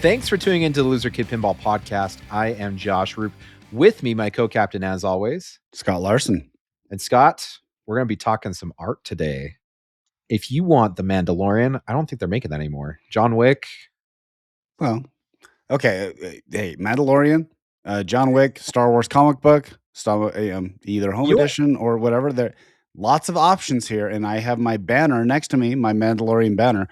Thanks for tuning into the Loser Kid Pinball Podcast. I am Josh Roop. With me, my co-captain, as always, Scott Larson. And Scott, we're going to be talking some art today. If you want The Mandalorian, I don't think they're making that anymore. John Wick. Well, okay. Hey, Mandalorian, John Wick, Star Wars comic book, either home edition or whatever. There lots of options here. And I have my banner next to me, my Mandalorian banner,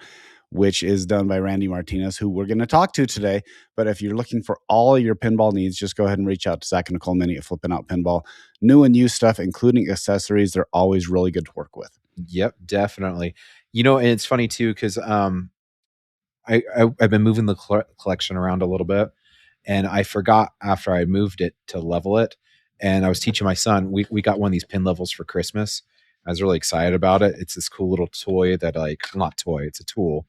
which is done by Randy Martinez, who we're going to talk to today. But if you're looking for all your pinball needs, just go ahead and reach out to Zach and Nicole Mini at Flipping Out Pinball. New and used stuff, including accessories, they're always really good to work with. Yep, definitely. You know, and it's funny too, because I've been moving the collection around a little bit, and I forgot after I moved it to level it. And I was teaching my son. We got one of these pin levels for Christmas. I was really excited about it. It's this cool little toy that not toy, it's a tool.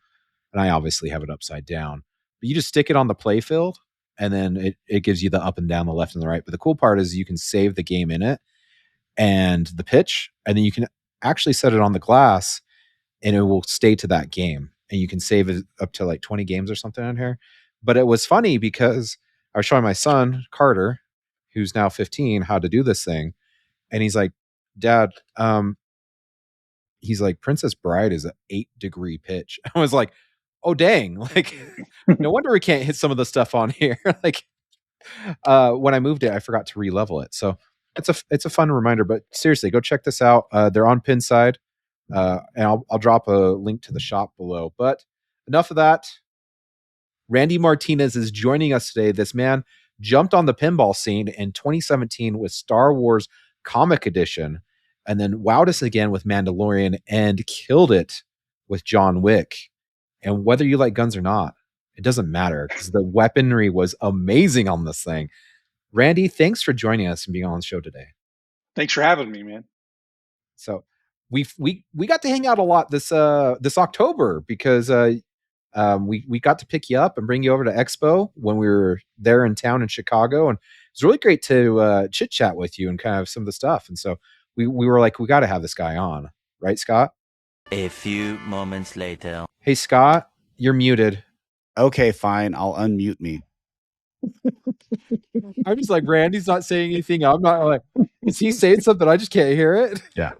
And I obviously have it upside down. But you just stick it on the play field, and then it gives you the up and down, the left and the right. But the cool part is you can save the game in it and the pitch, and then you can actually set it on the glass, and it will stay to that game. And you can save it up to like 20 games or something on here. But it was funny because I was showing my son, Carter, who's now 15, how to do this thing. And he's like, Dad, he's like, Princess Bride is an 8-degree pitch. I was like, oh dang, like no wonder we can't hit some of the stuff on here. Like when I moved it, I forgot to re-level it. So it's a fun reminder, but seriously, go check this out. They're on Pinside. And I'll drop a link to the shop below. But enough of that. Randy Martinez is joining us today. This man jumped on the pinball scene in 2017 with Star Wars Comic Edition, and then wowed us again with Mandalorian and killed it with John Wick. And whether you like guns or not, it doesn't matter because the weaponry was amazing on this thing. Randy, thanks for joining us and being on the show today. Thanks for having me, man. So we got to hang out a lot this October because we got to pick you up and bring you over to Expo when we were there in town in Chicago, and it was really great to chit chat with you and kind of some of the stuff. And so we were like, we got to have this guy on, right, Scott? A few moments later. Hey, Scott, you're muted. Okay, fine. I'll unmute me. I'm just like, Randy's not saying anything. I'm not like, is he saying something? I just can't hear it. Yeah.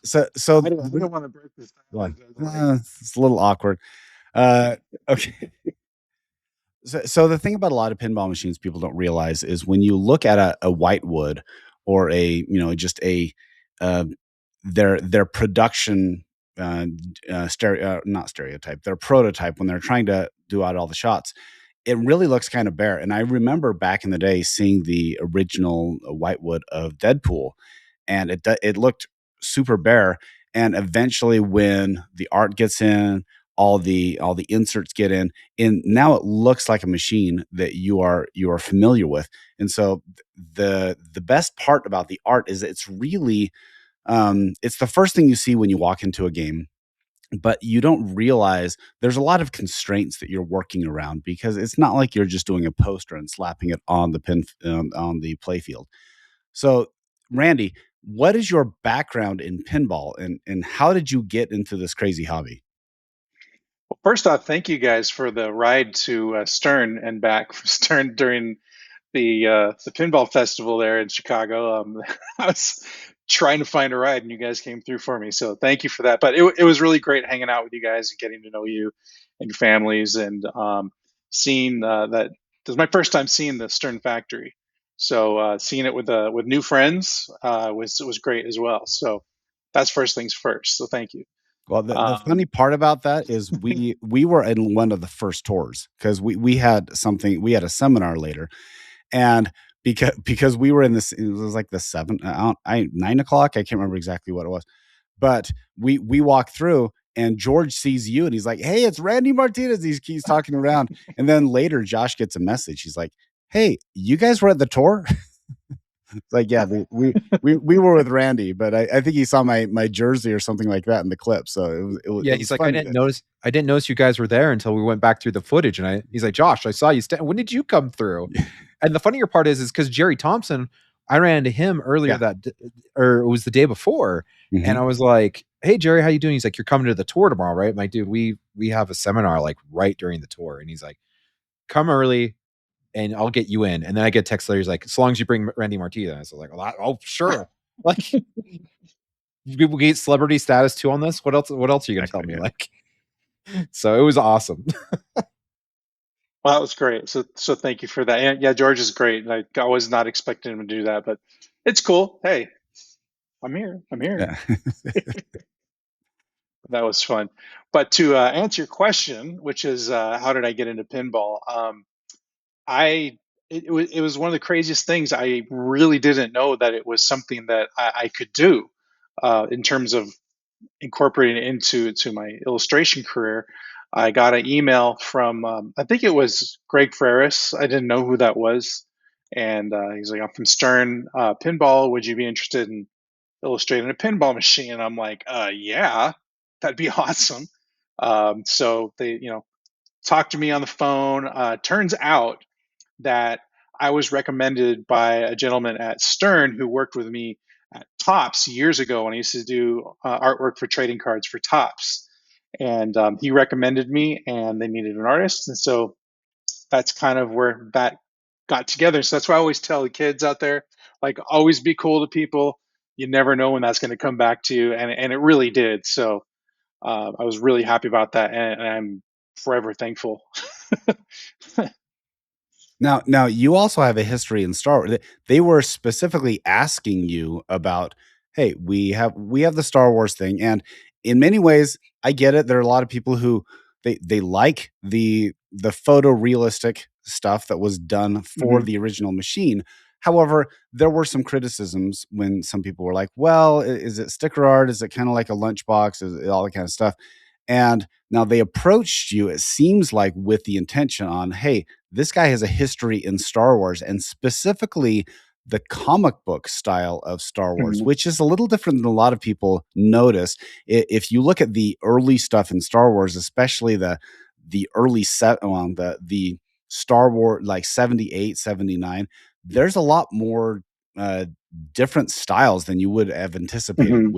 So I don't want to break this down. It's a little awkward. Okay. So the thing about a lot of pinball machines people don't realize is when you look at a Whitewood or their production not stereotype, their prototype when they're trying to do out all the shots, it really looks kind of bare. And I remember back in the day seeing the original Whitewood of Deadpool, and it looked super bare. And eventually when the art gets in, all the inserts get in, and now it looks like a machine that you are familiar with. And so the best part about the art is it's really it's the first thing you see when you walk into a game, but you don't realize there's a lot of constraints that you're working around because it's not like you're just doing a poster and slapping it on the on the play field. So, Randy, what is your background in pinball, and how did you get into this crazy hobby? Well, first off, thank you guys for the ride to Stern and back from Stern during the pinball festival there in Chicago. I was trying to find a ride, and you guys came through for me, so thank you for that. But it was really great hanging out with you guys and getting to know you and your families, and seeing that. This is my first time seeing the Stern factory, so seeing it with new friends was great as well. So that's first things first. So thank you. Well, the funny part about that is we were in one of the first tours because we had a seminar later, and because we were in this, it was like the 9 o'clock. I can't remember exactly what it was, but we walked through, and George sees you, and he's like, "Hey, it's Randy Martinez." He keeps talking around, and then later Josh gets a message. He's like, "Hey, you guys were at the tour?" It's like, yeah, we were with Randy, but I think he saw my jersey or something like that in the clip. So it was. Yeah, he's like, I didn't notice you guys were there until we went back through the footage, and he's like, Josh, I saw you. When did you come through? And the funnier part is because Jerry Thompson, I ran into him earlier or it was the day before, and I was like, hey Jerry, how you doing? He's like, you're coming to the tour tomorrow, right? I'm like, dude, we have a seminar like right during the tour. And he's like, come early and I'll get you in. And then I get text later. He's like, as long as you bring Randy Martinez. So I was like, oh, sure. Like, people get celebrity status too on this. What else are you gonna tell me? Like, so it was awesome. Well, that was great. So thank you for that. And yeah, George is great. Like, I was not expecting him to do that, but it's cool. Hey, I'm here. Yeah. That was fun. But to answer your question, which is how did I get into pinball? I it was one of the craziest things. I really didn't know that it was something that I could do in terms of incorporating it into my illustration career. I got an email from I think it was Greg Ferris. I didn't know who that was, and he's like, "I'm from Stern Pinball. Would you be interested in illustrating a pinball machine?" And I'm like, "Yeah, that'd be awesome." So they, talked to me on the phone. Turns out that I was recommended by a gentleman at Stern who worked with me at Tops years ago when I used to do artwork for trading cards for Tops. And he recommended me, and they needed an artist. And so that's kind of where that got together. So that's why I always tell the kids out there, like, always be cool to people. You never know when that's going to come back to you. And it really did. So I was really happy about that. And I'm forever thankful. Now you also have a history in Star Wars. They were specifically asking you about, hey, we have the Star Wars thing, and in many ways, I get it. There are a lot of people who they like the photorealistic stuff that was done for Mhm. the original machine. However, there were some criticisms when some people were like, "Well, is it sticker art? Is it kind of like a lunchbox? Is it all that kind of stuff?" And now they approached you, it seems like, with the intention on, hey, this guy has a history in Star Wars, and specifically the comic book style of Star Wars, Mhm. which is a little different than a lot of people notice. If you look at the early stuff in Star Wars, especially the early the Star Wars like 78, 79, there's a lot more uh, different styles than you would have anticipated Mhm.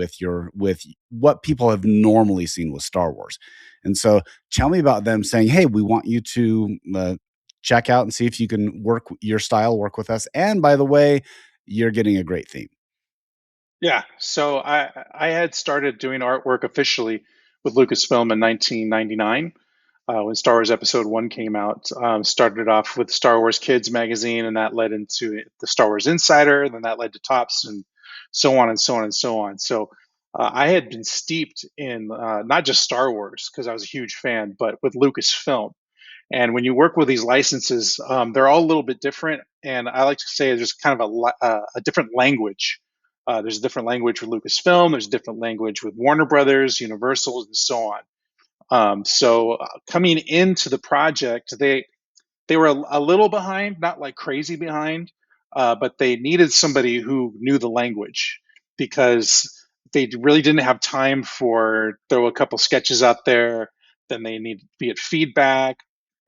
with what people have normally seen with Star Wars. And so tell me about them saying, "Hey, we want you to check out and see if you can work your style, work with us. And by the way, you're getting a great theme." Yeah, so I had started doing artwork officially with Lucasfilm in 1999 when Star Wars Episode One came out. Started off with Star Wars Kids magazine, and that led into the Star Wars Insider. Then that led to Tops, and so on and so on and so on. So I had been steeped in not just Star Wars because I was a huge fan, but with Lucasfilm. And when you work with these licenses, they're all a little bit different. And I like to say there's kind of a different language. There's a different language with Lucasfilm. There's a different language with Warner Brothers, Universal, and so on. So coming into the project, they were a little behind, not like crazy behind, but they needed somebody who knew the language because they really didn't have time for throw a couple sketches out there. Then they need to get feedback,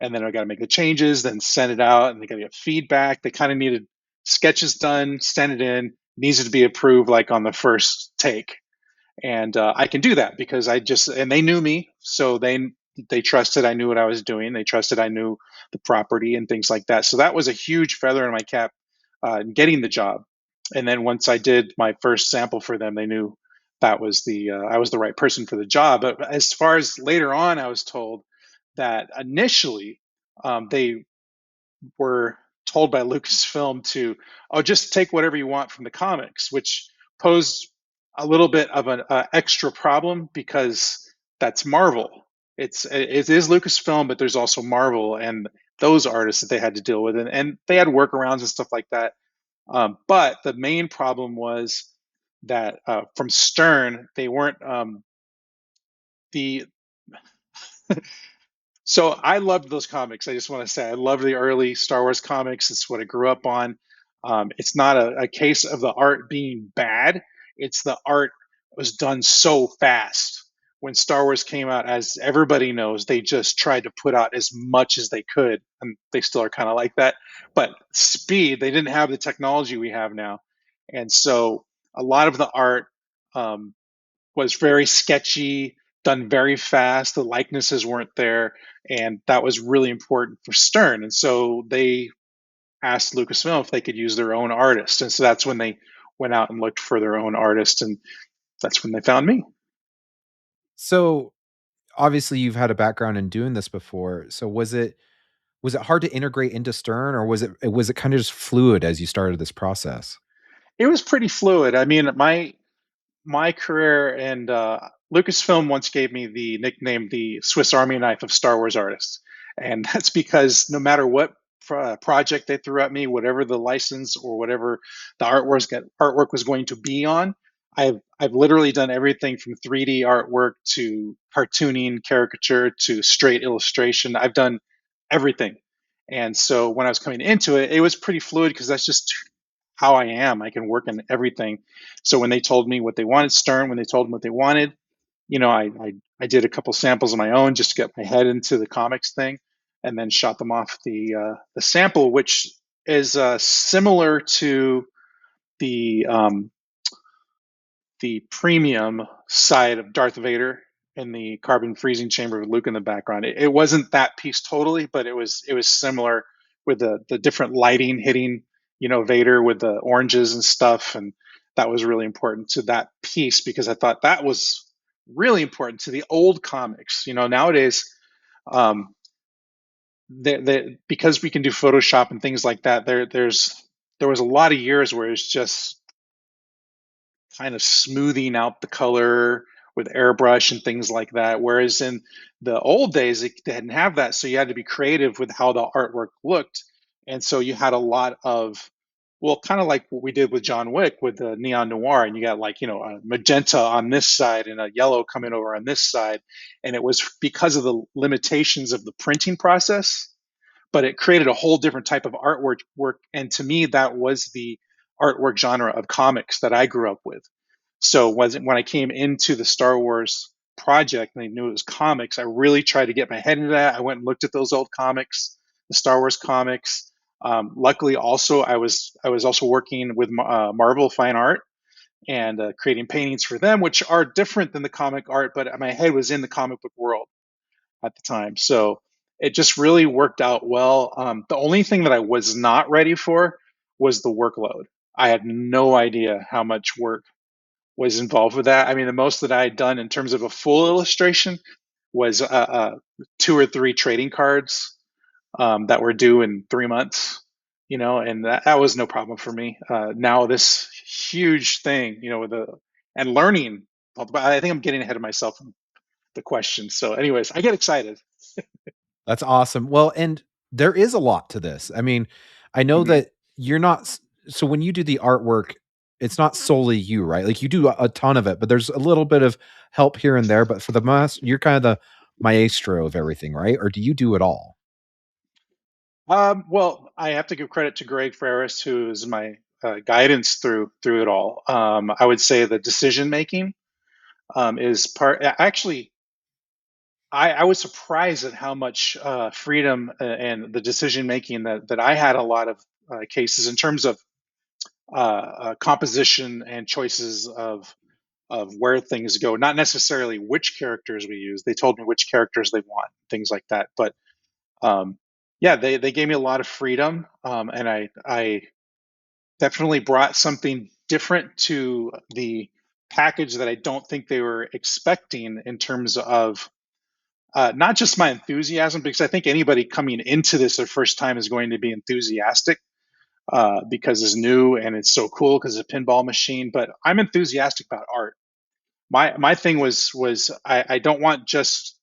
and then I got to make the changes, then send it out, and they got to get feedback. They kind of needed sketches done, send it in, needs to be approved like on the first take, and I can do that because and they knew me, so they trusted I knew what I was doing. They trusted I knew the property and things like that. So that was a huge feather in my cap in getting the job. And then once I did my first sample for them, they knew that was I was the right person for the job. But as far as later on, I was told that initially they were told by Lucasfilm to, oh, just take whatever you want from the comics, which posed a little bit of an extra problem because that's Marvel. It is Lucasfilm, but there's also Marvel and those artists that they had to deal with, and they had workarounds and stuff like that. But the main problem was that from Stern, they weren't the So I loved those comics. I just want to say I loved the early Star Wars comics. It's what I grew up on. It's not a case of the art being bad. It's the art was done so fast. When Star Wars came out, as everybody knows, they just tried to put out as much as they could, and they still are kind of like that. But speed, they didn't have the technology we have now, and so a lot of the art um, was very sketchy, done very fast. The likenesses weren't there, and that was really important for Stern. And so they asked Lucasfilm if they could use their own artist, and so that's when they went out and looked for their own artist, and that's when they found me. So obviously you've had a background in doing this before. So was it hard to integrate into Stern, or was it kind of just fluid as you started this process? It was pretty fluid. I mean, my career and Lucasfilm once gave me the nickname the Swiss Army knife of Star Wars artists, and that's because no matter what project they threw at me, whatever the license or whatever the artwork was going to be on, I've literally done everything from 3D artwork to cartooning, caricature to straight illustration. I've done everything, and so when I was coming into it, it was pretty fluid because that's just how I am. I can work in everything. So when they told me what they wanted, Stern, when they told them what they wanted, I did a couple samples of my own just to get my head into the comics thing, and then shot them off the sample, which is similar to the the premium side of Darth Vader in the carbon freezing chamber with Luke in the background. It wasn't that piece totally, but it was similar with the different lighting hitting, Vader with the oranges and stuff, and that was really important to that piece because I thought that was really important to the old comics. Nowadays, um, because we can do Photoshop and things like that, there was a lot of years where it's just kind of smoothing out the color with airbrush and things like that. Whereas in the old days, they didn't have that. So you had to be creative with how the artwork looked. And so you had a lot of, well, kind of like what we did with John Wick with the Neon Noir. And you got like, a magenta on this side and a yellow coming over on this side. And it was because of the limitations of the printing process, but it created a whole different type of artwork. And to me, that was the artwork genre of comics that I grew up with. So when I came into the Star Wars project and I knew it was comics, I really tried to get my head into that. I went and looked at those old comics, the Star Wars comics. Luckily, also I was also working with Marvel Fine Art and creating paintings for them, which are different than the comic art, but my head was in the comic book world at the time. So it just really worked out well. The only thing that I was not ready for was the workload. I had no idea how much work was involved with that. I mean, the most that I had done in terms of a full illustration was 2 or 3 trading cards that were due in 3 months, and that was no problem for me. Now this huge thing, with and learning, I think I'm getting ahead of myself in the question. So anyways, I get excited. That's awesome. Well, and there is a lot to this. I mean, I know Mhm. that you're not so when you do the artwork, it's not solely you, right? Like you do a ton of it, but there's a little bit of help here and there, but for the most, you're kind of the maestro of everything, right? Or do you do it all? Well, I have to give credit to Greg Ferris, who is my guidance through it all. I would say the decision making is part. Actually, I was surprised at how much freedom and the decision making that I had a lot of cases in terms of composition and choices of where things go. Not necessarily which characters we use. They told me which characters they want, things like that. But um, yeah, they gave me a lot of freedom, and I definitely brought something different to the package that I don't think they were expecting in terms of not just my enthusiasm, because I think anybody coming into this their first time is going to be enthusiastic because it's new and it's so cool because it's a pinball machine. But I'm enthusiastic about art. My thing was I don't want just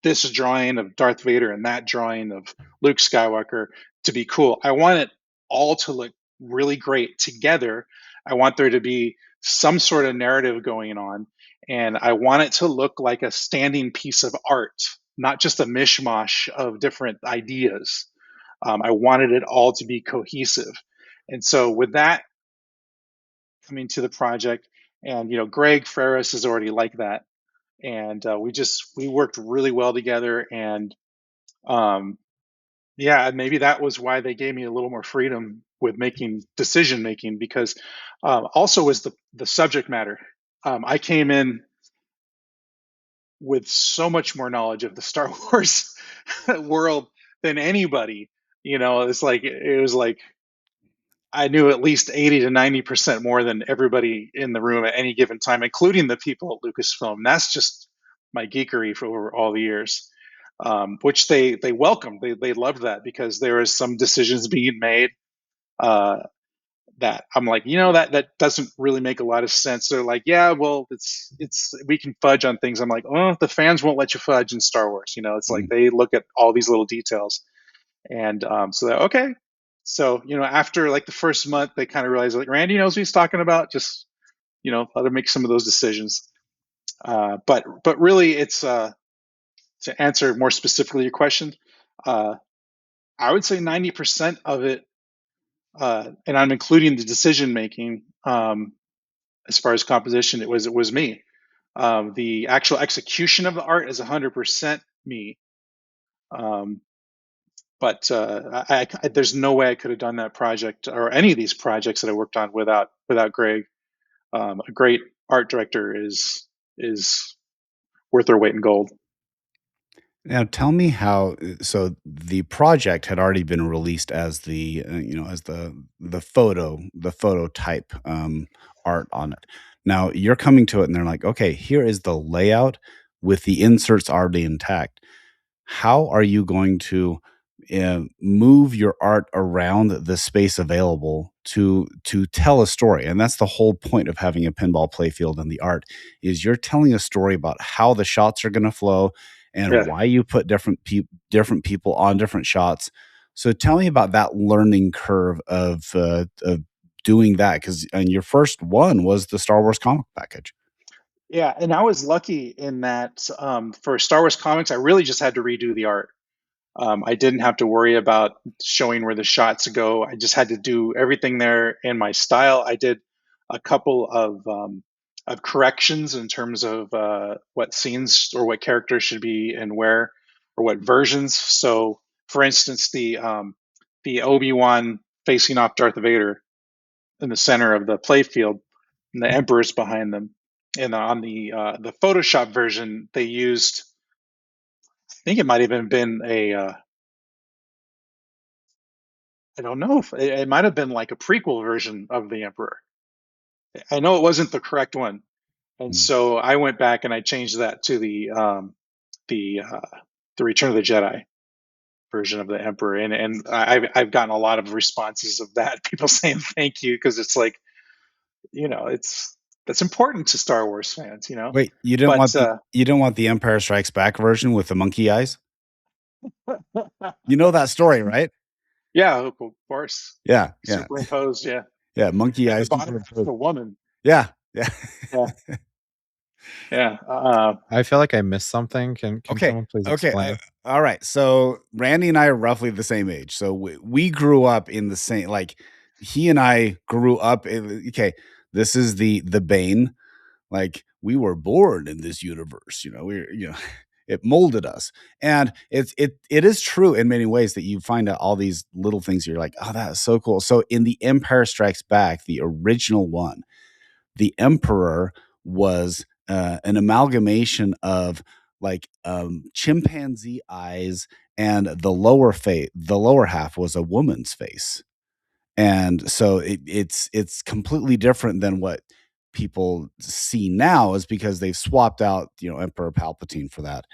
this drawing of Darth Vader and that drawing of Luke Skywalker to be cool. I want it all to look really great together. I want there to be some sort of narrative going on, and I want it to look like a standing piece of art, not just a mishmash of different ideas. I wanted it all to be cohesive. And so with that coming to the project, and Greg Ferris is already like that, and we worked really well together, and um, yeah, maybe that was why they gave me a little more freedom with making decision making because also was the subject matter. I came in with so much more knowledge of the Star Wars world than anybody. It was like I knew at least 80 to 90% more than everybody in the room at any given time, including the people at Lucasfilm. That's just my geekery for over all the years, which they welcomed. They loved that because there was some decisions being made uh, that I'm like, that doesn't really make a lot of sense. They're like, yeah, well, it's we can fudge on things. I'm like, oh, the fans won't let you fudge in Star Wars. It's like they look at all these little details, and so they're okay. So after like the first month, they kind of realized like Randy knows what he's talking about. Just let him make some of those decisions. But really, it's to answer more specifically your question. I would say 90% of it, and I'm including the decision making. As far as composition, it was me. The actual execution of the art is 100% me. But there's no way I could have done that project or any of these projects that I worked on without Greg. A great art director is worth their weight in gold. Now, tell me how. So the project had already been released as the as the photo type art on it. Now you're coming to it, and they're like, okay, here is the layout with the inserts already intact. How are you going to move your art around the space available to tell a story? And that's the whole point of having a pinball playfield and the art is you're telling a story about how the shots are going to flow and why you put different people on different shots. So tell me about that learning curve of doing that, because and your first one was the Star Wars comic package. Yeah, and I was lucky in that for Star Wars comics, I really just had to redo the art. I didn't have to worry about showing where the shots go. I just had to do everything there in my style. I did a couple of corrections in terms of what scenes or what characters should be and where, or what versions. So, for instance, the Obi-Wan facing off Darth Vader in the center of the playfield, and the Emperor's behind them. And on the Photoshop version, they used, I think it might have been a I don't know if it might have been like a prequel version of the Emperor. I know it wasn't the correct one, and so I went back and I changed that to the Return of the Jedi version of the Emperor, and I've gotten a lot of responses of that. People saying thank you, because it's like that's important to Star Wars fans. Wait, you didn't want the Empire Strikes Back version with the monkey eyes? You know that story, right? Yeah, of course. Yeah. Superimposed, yeah. Yeah, monkey eyes. The woman. Yeah. Yeah. I feel like I missed something. Can someone please explain? All right. So Randy and I are roughly the same age. So we grew up in the same, like he and I grew up in, this is the Bane. Like we were born in this universe, it molded us. And it is true in many ways that you find out all these little things. You're like, oh, that's so cool. So in the Empire Strikes Back, the original one, the Emperor was an amalgamation of like chimpanzee eyes, and the lower half was a woman's face. And so it's completely different than what people see now, is because they've swapped out, Emperor Palpatine for that.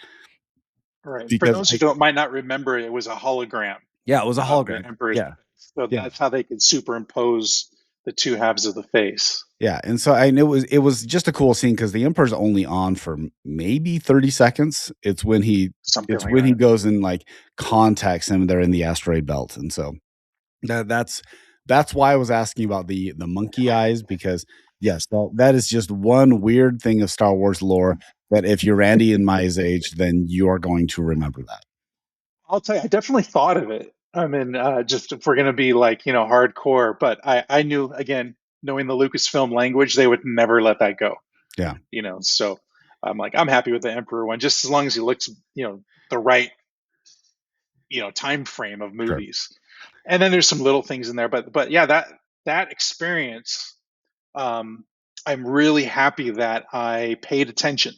Right. For those who might not remember, it was a hologram. Yeah, it was a hologram. Yeah. So that's how they could superimpose the two halves of the face. Yeah, and so I knew it was just a cool scene because the Emperor's only on for maybe 30 seconds. It's when he he goes and like contacts him. They're in the asteroid belt, and so that's why I was asking about the monkey eyes, because yes, that is just one weird thing of Star Wars lore that if you're Randy and my age, then you are going to remember that. I'll tell you, I definitely thought of it. I mean, just if we're going to be like, hardcore, but I knew, again, knowing the Lucasfilm language, they would never let that go. Yeah. So I'm like, I'm happy with the Emperor one, just as long as he looks, the right, time frame of movies. Sure. And then there's some little things in there, but yeah, that experience, I'm really happy that I paid attention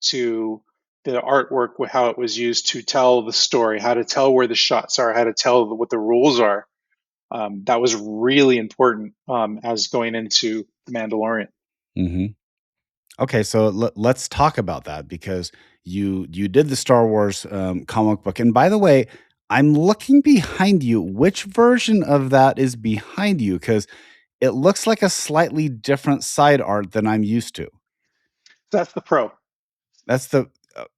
to the artwork, with how it was used to tell the story, how to tell where the shots are, how to tell what the rules are. That was really important as going into The Mandalorian. Mm-hmm. Okay, so let's talk about that, because you did the Star Wars comic book, and by the way, I'm looking behind you. Which version of that is behind you? Because it looks like a slightly different side art than I'm used to. That's the Pro. That's the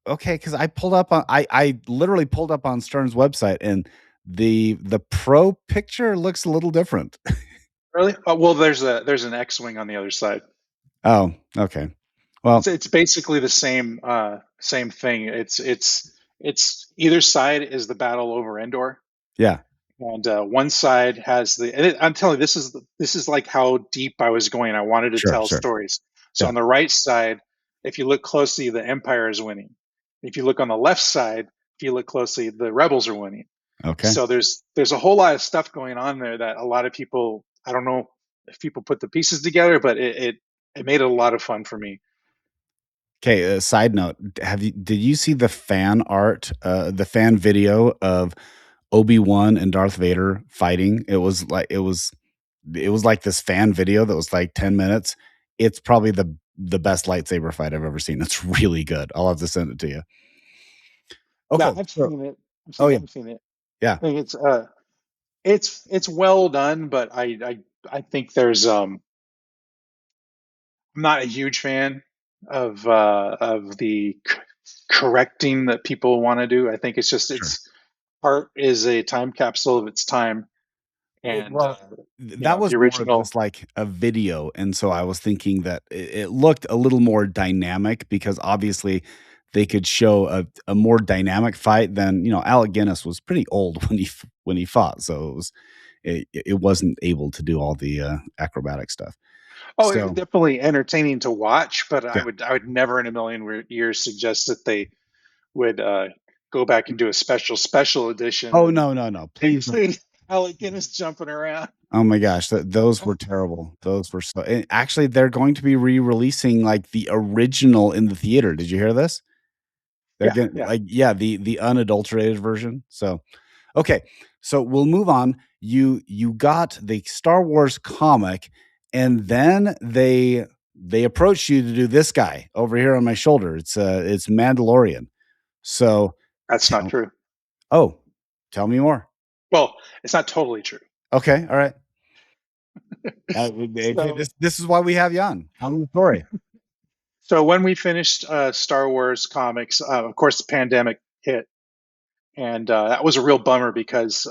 okay. Because I pulled up on I literally pulled up on Stern's website, and the Pro picture looks a little different. Really? Well, there's an X-wing on the other side. Oh, okay. Well, It's basically the same thing. It's either side is the battle over Endor, yeah, and one side has the. And I'm telling you, this is like how deep I was going. I wanted to tell sure. stories. So Yeah. on the right side, if you look closely, the Empire is winning. If you look on the left side, if you look closely, the Rebels are winning. Okay. So there's a whole lot of stuff going on there that a lot of people, I don't know if people put the pieces together, but it made it a lot of fun for me. Okay, side note, did you see the fan art, the fan video of Obi-Wan and Darth Vader fighting? It was like this fan video that was like 10 minutes. It's probably the best lightsaber fight I've ever seen. It's really good. I'll have to send it to you. Okay. Yeah, I've seen it. I've seen it. Yeah. I think it's well done, but I think there's I'm not a huge fan of the correcting that people want to do. I think it's just it's art is a time capsule of its time, and that was the more original. of just like a video, and so I was thinking that it looked a little more dynamic, because obviously they could show a more dynamic fight than, Alec Guinness was pretty old when he fought, so it wasn't able to do all the acrobatic stuff. Oh, So, it's definitely entertaining to watch, but yeah. I would never in a million years suggest that they would go back and do a special edition. Oh, no, please. Alec Guinness jumping around. Oh my gosh, those were terrible. Those were so. And actually, they're going to be re-releasing like the original in the theater. Did you hear this? They're the unadulterated version. So, okay, so we'll move on. You got the Star Wars comic, and then they approached you to do this guy over here on my shoulder. It's Mandalorian. So that's not true. Oh, tell me more. Well, it's not totally true. Okay, all right. This is why we have you on. Tell me the story. So when we finished Star Wars comics, of course, the pandemic hit, and that was a real bummer, because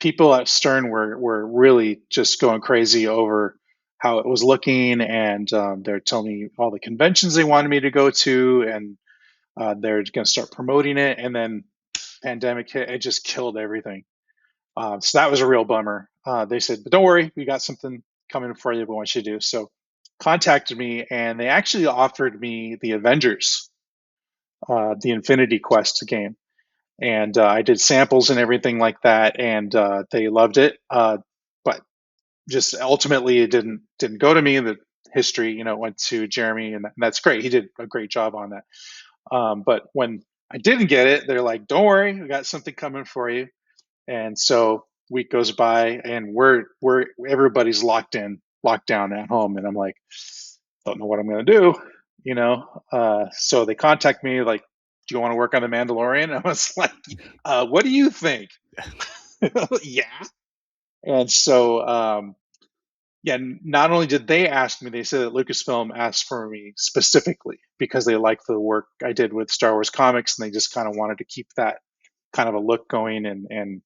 people at Stern were really just going crazy over how it was looking, and they're telling me all the conventions they wanted me to go to, and they're going to start promoting it, and then pandemic hit. It just killed everything. So that was a real bummer. They said, but don't worry, we got something coming for you we want you to do. So contacted me, and they actually offered me the Avengers, the Infinity Quest game. And I did samples and everything like that, and they loved it. But just ultimately, it didn't go to me. The history, went to Jeremy, and that's great. He did a great job on that. But when I didn't get it, they're like, "Don't worry, we got something coming for you." And so week goes by, and we're everybody's locked down at home, and I'm like, don't know what I'm going to do, So they contact me like, do you want to work on The Mandalorian? I was like, what do you think? Yeah. And so, not only did they ask me, they said that Lucasfilm asked for me specifically because they liked the work I did with Star Wars comics, and they just kind of wanted to keep that kind of a look going, and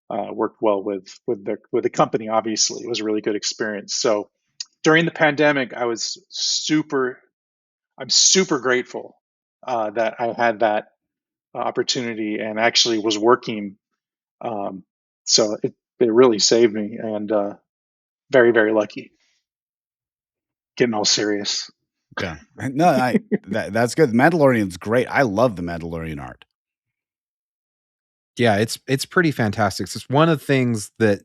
worked well with the company. Obviously, it was a really good experience. So during the pandemic, I'm super grateful that I had that opportunity and actually was working. So it really saved me, and very, very lucky. Getting all serious. Yeah, no, that's good. The Mandalorian's great. I love the Mandalorian art. Yeah, it's pretty fantastic. It's one of the things that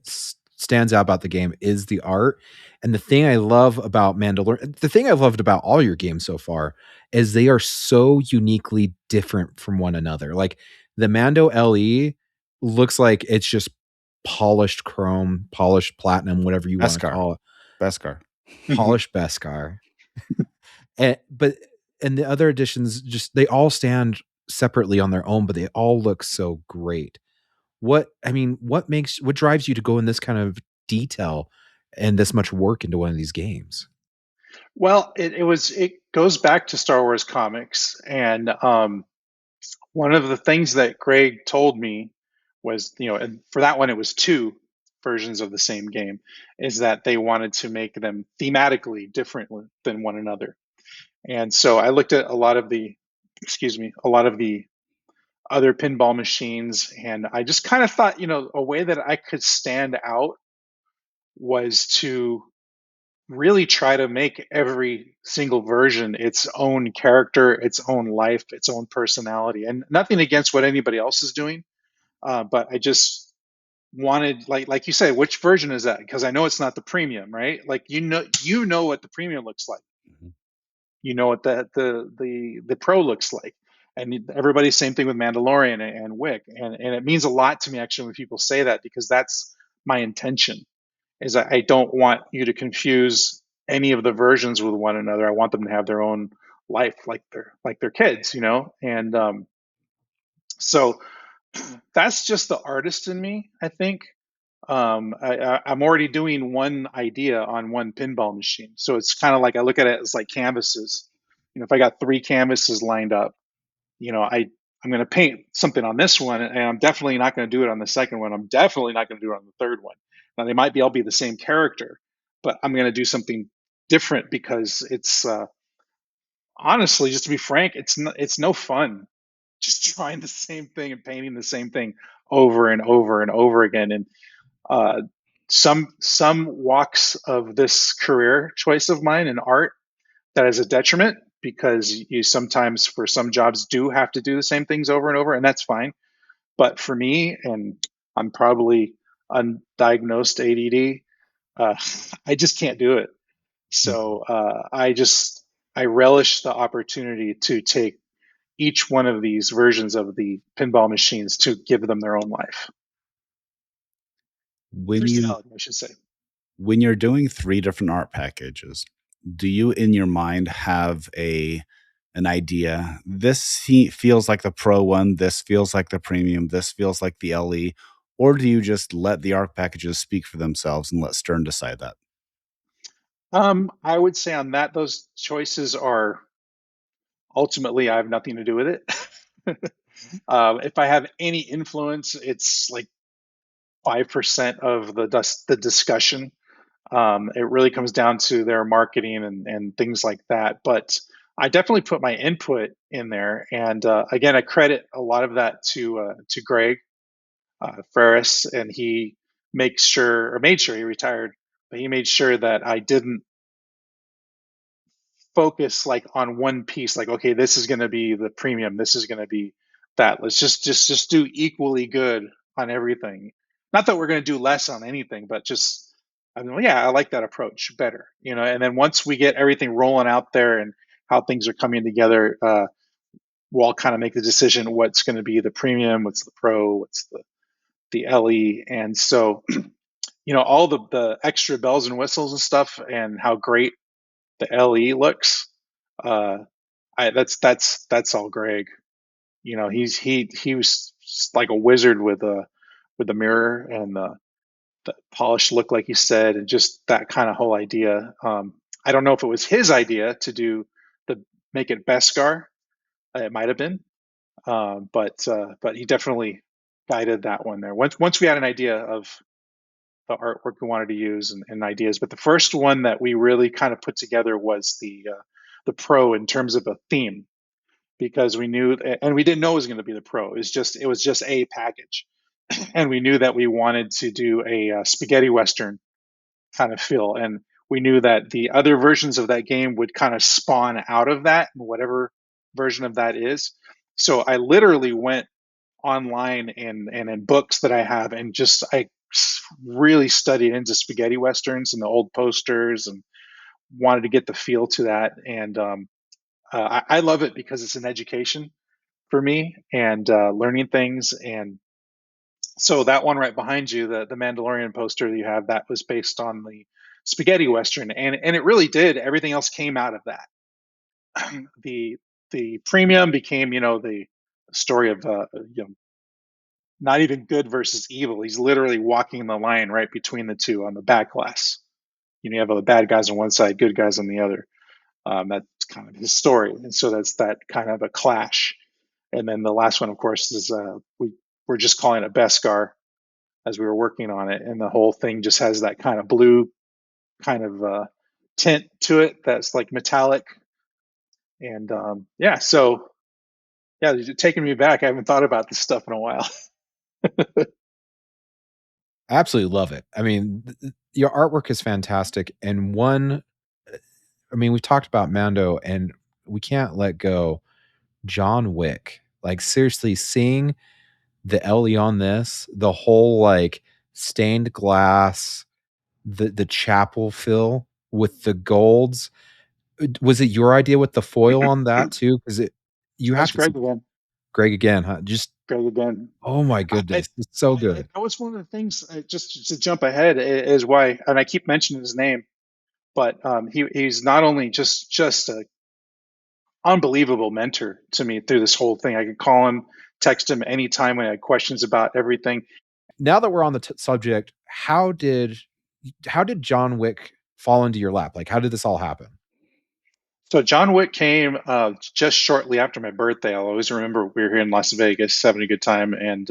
stands out about the game is the art. And the thing I love about Mandalorian, the thing I've loved about all your games so far, is they are so uniquely different from one another. Like the Mando LE looks like it's just polished chrome, polished platinum, whatever you want to call it. Beskar. Polished Beskar. But the other editions, just they all stand separately on their own, but they all look so great. What drives you to go in this kind of detail and this much work into one of these games? Well, it goes back to Star Wars comics, and one of the things that Greg told me was, and for that one it was two versions of the same game, is that they wanted to make them thematically different than one another. And so I looked at a lot of the other pinball machines, and I just kind of thought, a way that I could stand out was to really try to make every single version its own character, its own life, its own personality. And nothing against what anybody else is doing, but I just wanted, like you say, which version is that? Because I know it's not the premium, right? Like you know what the premium looks like. Mm-hmm. You know what the pro looks like. And everybody's same thing with Mandalorian and Wick. And it means a lot to me actually when people say that, because that's my intention. Is I don't want you to confuse any of the versions with one another. I want them to have their own life, like they're kids, And so that's just the artist in me, I think. I'm already doing one idea on one pinball machine, so it's kind of like I look at it as like canvases. If I got 3 canvases lined up, I'm going to paint something on this one, and I'm definitely not going to do it on the second one. I'm definitely not going to do it on the third one. Now they might be all be the same character, but I'm going to do something different because it's honestly, just to be frank, it's no fun just trying the same thing and painting the same thing over and over and over again. And some walks of this career choice of mine in art, that is a detriment, because you sometimes for some jobs do have to do the same things over and over, and that's fine. But for me, and I'm probably undiagnosed ADD, I just can't do it. So I relish the opportunity to take each one of these versions of the pinball machines to give them their own life. Personality, I should say. When you're doing 3 different art packages, do you in your mind have an idea? This feels like the pro one, this feels like the premium, this feels like the LE, or do you just let the art packages speak for themselves and let Stern decide that? I would say on that, those choices are ultimately, I have nothing to do with it. If I have any influence, it's like 5% of the discussion. It really comes down to their marketing and things like that. But I definitely put my input in there, and again, I credit a lot of that to Greg Ferris, and he made sure he retired, but he made sure that I didn't focus like on one piece. Like, okay, this is going to be the premium, this is going to be that. Let's just do equally good on everything. Not that we're going to do less on anything, but just, I like that approach better, And then once we get everything rolling out there and how things are coming together, we'll kind of make the decision what's going to be the premium, what's the pro, what's the LE. And so, all the extra bells and whistles and stuff, and how great the LE looks. That's all Greg. He was like a wizard with the mirror and the polished look, like you said, and just that kind of whole idea. I don't know if it was his idea to do make it Beskar. It might have been, but he definitely guided that one there. Once we had an idea of the artwork we wanted to use and ideas, but the first one that we really kind of put together was the pro in terms of a theme, because we knew, and we didn't know it was going to be the pro. It was just a package, and we knew that we wanted to do a spaghetti western kind of feel, and we knew that the other versions of that game would kind of spawn out of that, whatever version of that is. So I literally went online and in books that I have, and just I really studied into spaghetti westerns and the old posters and wanted to get the feel to that. And I love it because it's an education for me and learning things. And so that one right behind you, the Mandalorian poster that you have, that was based on the spaghetti western, and it really did. Everything else came out of that. the the premium became, the story of not even good versus evil. He's literally walking the line right between the two on the back glass. You have the bad guys on one side, good guys on the other. That's kind of his story, and so that's that kind of a clash. And then the last one, of course, is we're just calling it Beskar as we were working on it, and the whole thing just has that kind of blue kind of tint to it that's like metallic. And so you're taking me back. I haven't thought about this stuff in a while. I absolutely love it. I mean, your artwork is fantastic. And we've talked about Mando, and we can't let go John Wick. Like, seriously, seeing the LE on this, the whole like stained glass, the chapel fill with the golds. Was it your idea with the foil on that too? Because you have That's to Greg again. Greg again, huh? Just Greg again. oh my goodness, it's so good. That was one of the things. Just to jump ahead is why, and I keep mentioning his name, but he's not only just a unbelievable mentor to me through this whole thing. I could call him, text him anytime when I had questions about everything. Now that we're on the subject, how did John Wick fall into your lap? Like, how did this all happen? So John Wick came just shortly after my birthday. I'll always remember we were here in Las Vegas having a good time, and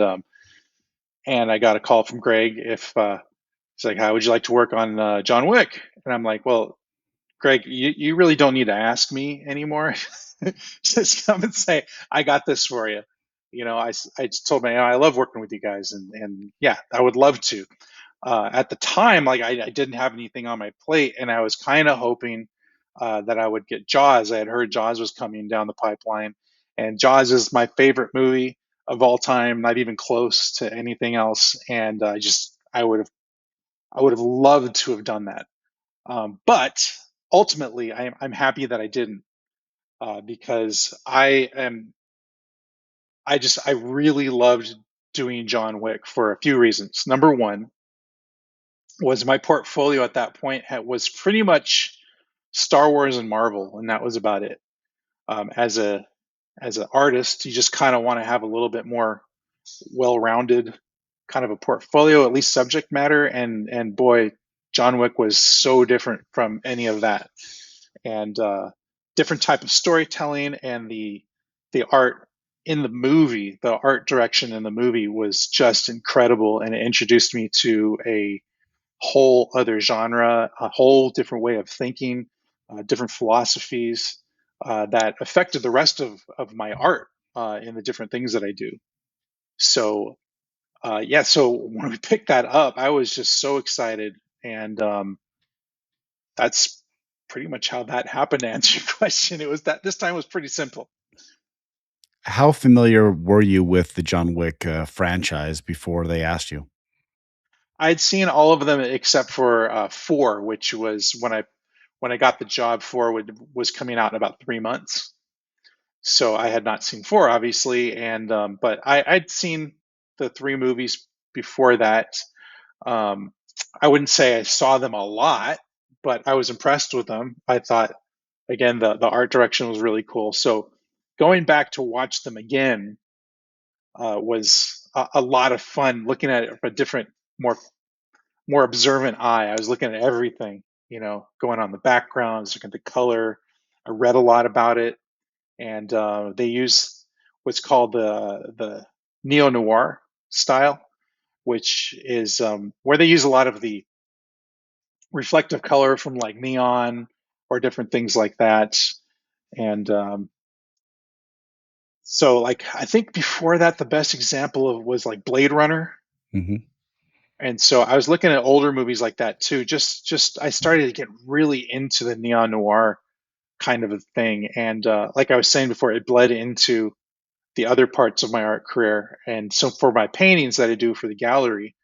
I got a call from Greg. If he's like, "How would you like to work on John Wick?" And I'm like, "Well, Greg, you really don't need to ask me anymore. Just come and say, I got this for you." I just told him, I love working with you guys, and yeah, I would love to. At the time, like I didn't have anything on my plate, and I was kind of hoping that I would get Jaws. I had heard Jaws was coming down the pipeline, and Jaws is my favorite movie of all time, not even close to anything else. And I would have loved to have done that. But ultimately, I'm happy that I didn't, because I really loved doing John Wick for a few reasons. Number one was my portfolio at that point was pretty much Star Wars and Marvel, and that was about it. As an artist, you just kind of want to have a little bit more well-rounded kind of a portfolio, at least subject matter. And boy, John Wick was so different from any of that, and different type of storytelling, and the art in the movie, the art direction in the movie was just incredible, and it introduced me to a whole other genre, a whole different way of thinking, different philosophies that affected the rest of my art in the different things that I do. So so when we picked that up, I was just so excited, and that's pretty much how that happened. To answer your question, it was that this time was pretty simple. How familiar were you with the John Wick franchise before they asked you? I'd seen all of them except for 4, which was when I got the job. 4 was coming out in about 3 months, so I had not seen 4, obviously, and but I'd seen the 3 movies before that. I wouldn't say I saw them a lot, but I was impressed with them. I thought, again, the art direction was really cool. So going back to watch them again was a lot of fun, looking at it from a different, more observant eye. I was looking at everything, going on the backgrounds, looking at the color. I read a lot about it, and they use what's called the neo noir style, which is where they use a lot of the reflective color from like neon or different things like that. And so, like, I think before that, the best example was like Blade Runner. Mm-hmm. And so I was looking at older movies like that too. Just I started to get really into the neon noir kind of a thing. And like I was saying before, it bled into the other parts of my art career. And so for my paintings that I do for the gallery,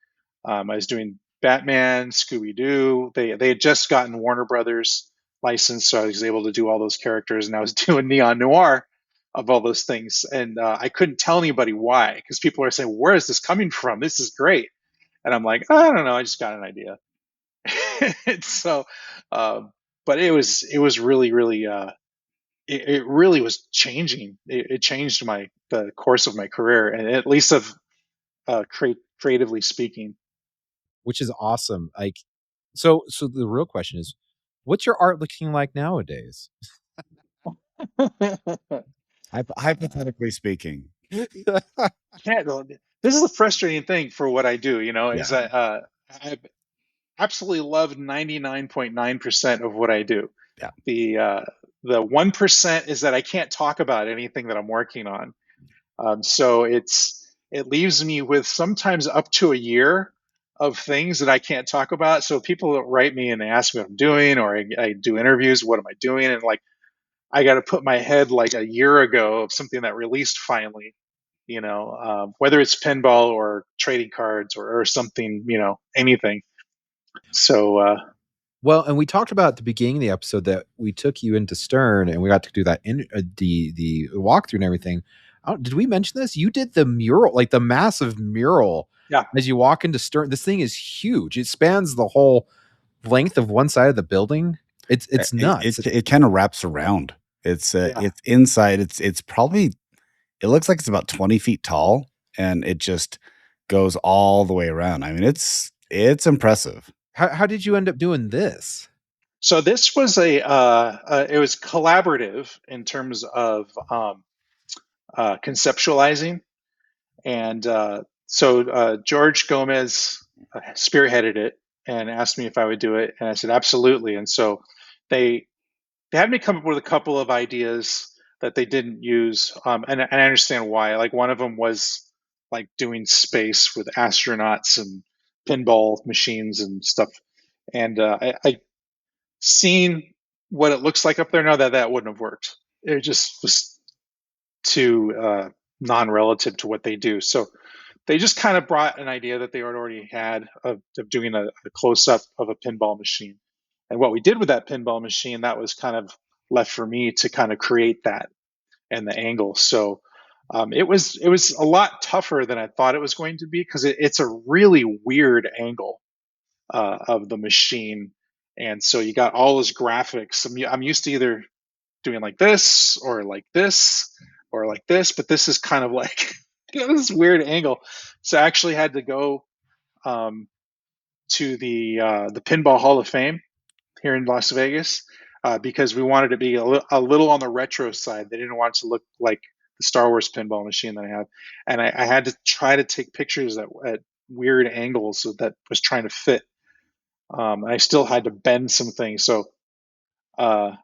I was doing Batman, Scooby Doo. They had just gotten Warner Brothers license, so I was able to do all those characters, and I was doing Neon Noir of all those things, and I couldn't tell anybody why, because people are saying, "Where is this coming from? This is great," and I'm like, I don't know, I just got an idea. And so, but it was really really it really was changing. It changed the course of my career, and at least of creatively speaking. which is awesome. Like, so the real question is, what's your art looking like nowadays? Hypothetically speaking. This is a frustrating thing for what I do, is Yeah. that I absolutely love 99.9% of what I do. Yeah. The 1% is that I can't talk about anything that I'm working on. So it leaves me with sometimes up to a year of things that I can't talk about. So people write me and they ask me what I'm doing, or I do interviews. What am I doing? And like, I got to put my head like a year ago of something that released finally, whether it's pinball or trading cards or something, anything. So, Well, and we talked about at the beginning of the episode that we took you into Stern and we got to do that in the walkthrough and everything. Did we mention this? You did the mural, like the massive mural. Yeah. As you walk into Stern, this thing is huge. It spans the whole length of one side of the building. It's nuts. It kind of wraps around. It's inside. It's probably, it looks like it's about 20 feet tall, and it just goes all the way around. I mean, it's impressive. How did you end up doing this? So this was it was collaborative in terms of conceptualizing, and so George Gomez spearheaded it and asked me if I would do it, and I said absolutely. And so they had me come up with a couple of ideas that they didn't use, and I understand why. Like one of them was like doing space with astronauts and pinball machines and stuff, and I seen what it looks like up there now, that wouldn't have worked. It just was too non-relative to what they do. So they just kind of brought an idea that they already had of doing a close-up of a pinball machine. And what we did with that pinball machine, that was kind of left for me to kind of create that and the angle. So it was a lot tougher than I thought it was going to be, because it's a really weird angle of the machine. And so you got all those graphics. I'm used to either doing like this or like this or like this, but this is kind of like this weird angle. So I actually had to go to the Pinball Hall of Fame here in Las Vegas because we wanted to be a little on the retro side. They didn't want it to look like the Star Wars pinball machine that I have, and I had to try to take pictures at weird angles so that was trying to fit. I still had to bend some things. So, yeah,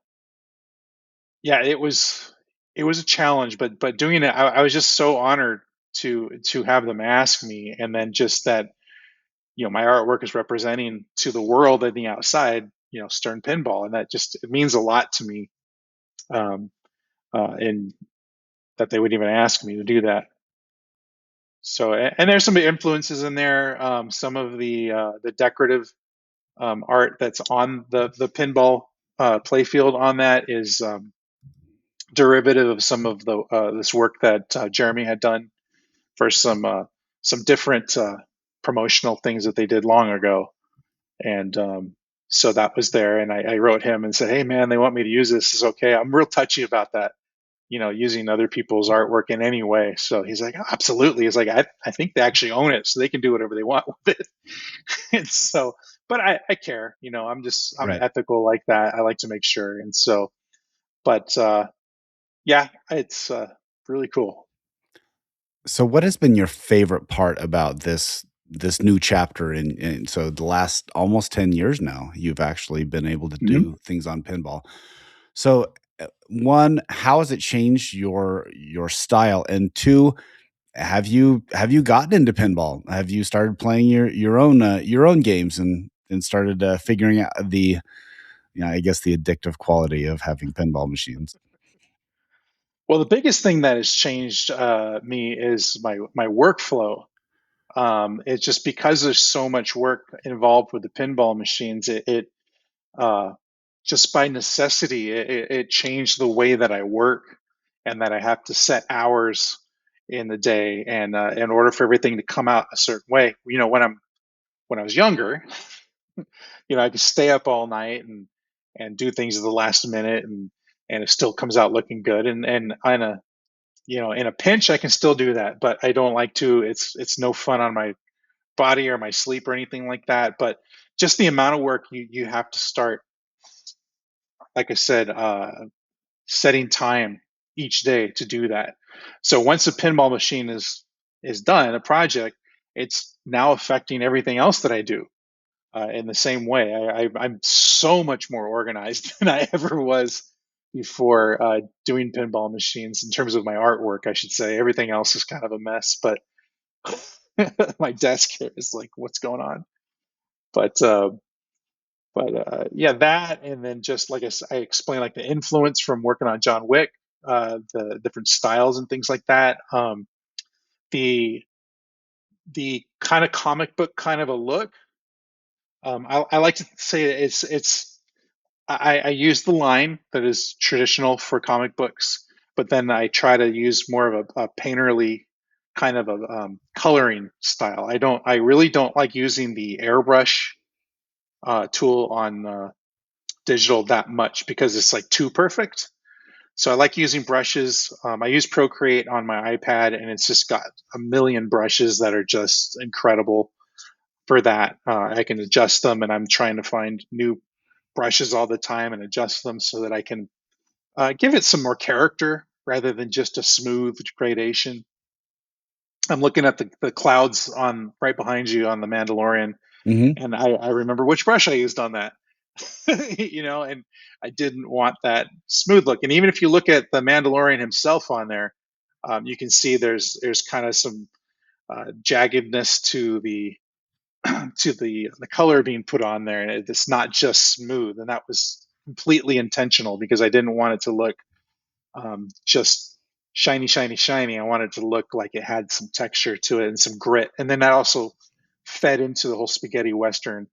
it was a challenge, but doing it, I was just so honored to have them ask me, and then just that, my artwork is representing to the world and the outside, Stern Pinball, and that just, it means a lot to me, and that they would even ask me to do that. So, and there's some influences in there. Some of the decorative art that's on the pinball playfield on that is derivative of some of the this work that Jeremy had done for some different promotional things that they did long ago, and so that was there. And I wrote him and said, "Hey man, they want me to use this. Is okay?" I'm real touchy about that, using other people's artwork in any way. So he's like, oh, absolutely. He's like, I think they actually own it, so they can do whatever they want with it. And so, but I care, I'm Right. ethical like that. I like to make sure. And so, but yeah, it's really cool. So what has been your favorite part about this new chapter in so the last almost 10 years now, you've actually been able to do things on pinball. So one, how has it changed your style? And two, have you gotten into pinball? Have you started playing your own games and started figuring out the, I guess the addictive quality of having pinball machines? Well, the biggest thing that has changed me is my workflow. It's just because there's so much work involved with the pinball machines. It just by necessity, it changed the way that I work, and that I have to set hours in the day, and in order for everything to come out a certain way. When I was younger, I could stay up all night and do things at the last minute, and it still comes out looking good. And in a pinch, I can still do that, but I don't like to. It's no fun on my body or my sleep or anything like that. But just the amount of work you have to start, like I said, setting time each day to do that. So once a pinball machine is done, a project, it's now affecting everything else that I do in the same way. I'm so much more organized than I ever was before doing pinball machines in terms of my artwork, I should say. Everything else is kind of a mess, but my desk here is like, what's going on? But yeah, that, and then just like I explained, like the influence from working on John Wick, the different styles and things like that. The the kind of comic book kind of a look. I like to say it's I use the line that is traditional for comic books, but then I try to use more of a painterly kind of a coloring style. I really don't like using the airbrush tool on digital that much because it's like too perfect. So I like using brushes. I use Procreate on my iPad, and it's just got a million brushes that are just incredible for that. I can adjust them, and I'm trying to find new brushes all the time and adjust them so that I can give it some more character rather than just a smooth gradation. I'm looking at the clouds on right behind you on the Mandalorian, Mm-hmm. and I remember which brush I used on that. And I didn't want that smooth look. And even if you look at the Mandalorian himself on there, you can see there's kind of some jaggedness to the the color being put on there, and it's not just smooth. And that was completely intentional because I didn't want it to look just shiny, shiny, shiny. I wanted it to look like it had some texture to it and some grit. And then that also fed into the whole spaghetti western.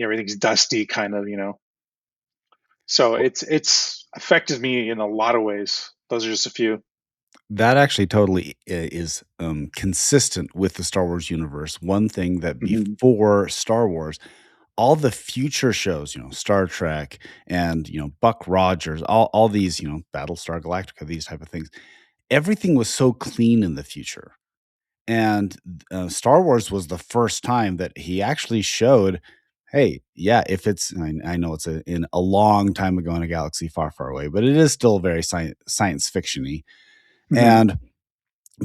Everything's dusty, kind of. So it's affected me in a lot of ways. Those are just a few. That actually totally is consistent with the Star Wars universe. One thing that Mhm. before Star Wars, all the future shows, Star Trek and, Buck Rogers, all these, Battlestar Galactica, these type of things, everything was so clean in the future. And Star Wars was the first time that he actually showed, hey, yeah, if it's, I know it's in a long time ago in a galaxy far, far away, but it is still very science fiction-y. Mhm. And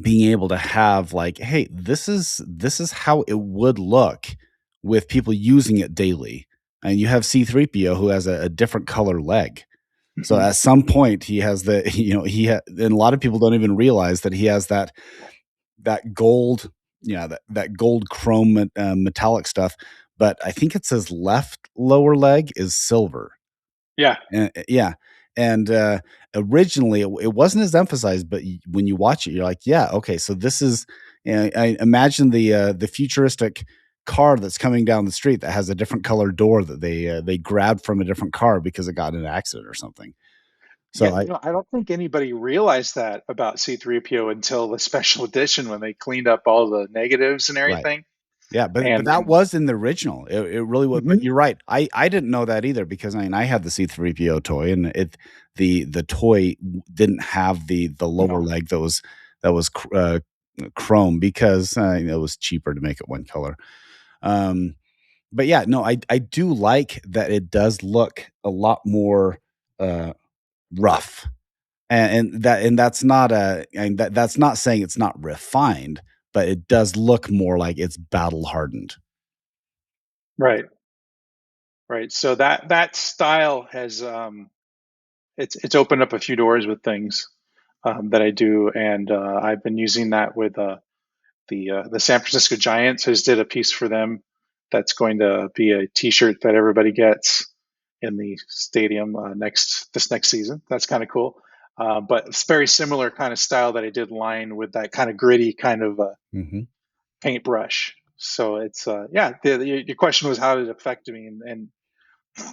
being able to have like, hey, this is how it would look with people using it daily. And you have C-3PO who has a different color leg. So Mhm. at some point he has the, and a lot of people don't even realize that he has that gold, that gold chrome metallic stuff. But I think it's his left lower leg is silver. Yeah. Yeah. And originally it wasn't as emphasized, but when you watch it, you're like, yeah, okay, so this is. I imagine the futuristic car that's coming down the street that has a different color door that they grabbed from a different car because it got in an accident or something. Yeah, So I don't think anybody realized that about C-3PO until the special edition when they cleaned up all the negatives and right. everything. Yeah, but that And was in the original. It really was. But Mhm. you're right. I didn't know that either because I had the C-3PO toy and the toy didn't have the lower No. leg that was chrome because it was cheaper to make it one color. Um, but yeah, no, I do like that it does look a lot more rough, and that's not that's not saying it's not refined, but it does look more like it's battle hardened. Right. Right. So that style has it's opened up a few doors with things that I do, and I've been using that with the San Francisco Giants. I just did a piece for them that's going to be a T-shirt that everybody gets in the stadium this next season. That's kind of cool. But it's very similar kind of style that I did line with that kind of gritty kind of Mhm. paintbrush. So it's your question was how did it affect me, and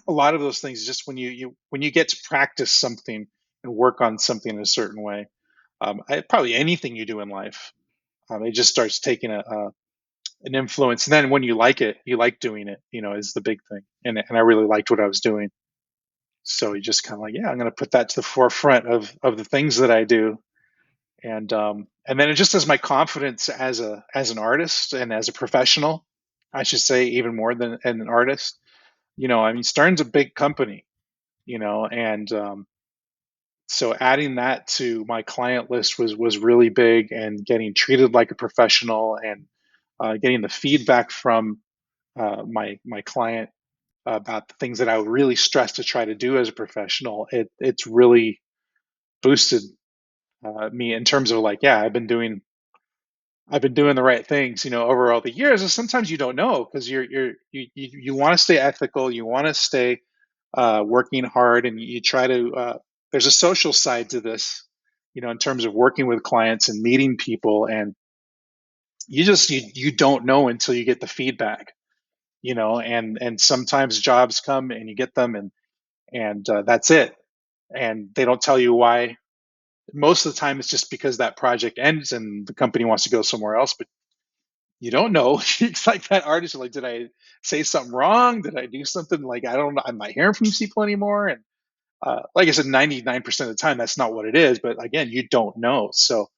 a lot of those things just when you get to practice something and work on something in a certain way, probably anything you do in life, it just starts taking an influence. And then when you like it, you like doing it, is the big thing. And I really liked what I was doing. So you just kind of like, yeah, I'm going to put that to the forefront of the things that I do. And then it just as my confidence as an artist and as a professional, I should say, even more than an artist. I mean, Stern's a big company, and so adding that to my client list was really big, and getting treated like a professional, and getting the feedback from my client about the things that I would really stress to try to do as a professional. It's really boosted me in terms of like, yeah, I've been doing the right things, over all the years. And sometimes you don't know because you want to stay ethical, you want to stay working hard, and you try to. There's a social side to this, in terms of working with clients and meeting people, and you don't know until you get the feedback, and sometimes jobs come and you get them, and that's it, and they don't tell you why. Most of the time, it's just because that project ends and the company wants to go somewhere else, but you don't know. It's like that artist, like, did I say something wrong? Did I do something like I don't know? I'm not hearing from these people anymore, and like I said, 99% of the time, that's not what it is. But again, you don't know. So,